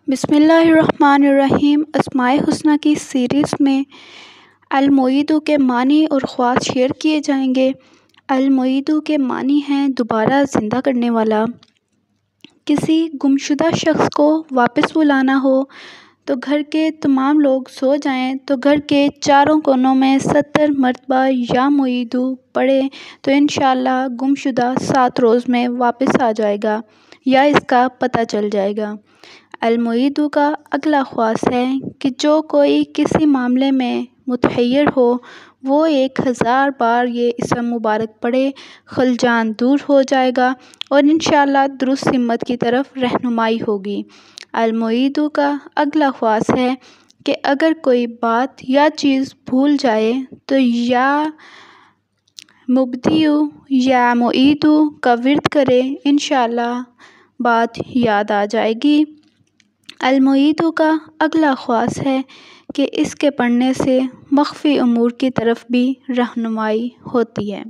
بسم اللہ الرحمن الرحیم۔ اسماء الحسنی کی سیریز میں المعید کے معنی اور خواص شیئر کیے جائیں گے۔ المعید کے معنی ہیں دوبارہ زندہ کرنے والا۔ کسی گمشدہ شخص کو واپس بلانا ہو تو گھر کے تمام لوگ سو جائیں تو گھر کے چاروں کونوں میں 70 مرتبہ یا معید پڑھیں تو انشاءاللہ گمشدہ 7 روز میں واپس آ جائے گا یا اس کا پتہ چل جائے گا۔ المعید کا اگلا خواص ہے کہ جو کوئی کسی معاملے میں متحیر ہو وہ 1000 بار یہ اسم مبارک پڑھے، خلجان دور ہو جائے گا اور انشاءاللہ درست سمت کی طرف رہنمائی ہوگی۔ المعید کا اگلا خواص ہے کہ اگر کوئی بات یا چیز بھول جائے تو یا مبدی یا معید کا ورد کرے، انشاءاللہ بات یاد آ جائے گی۔ المعید کا اگلا خواص ہے کہ اس کے پڑھنے سے مخفی امور کی طرف بھی رہنمائی ہوتی ہے۔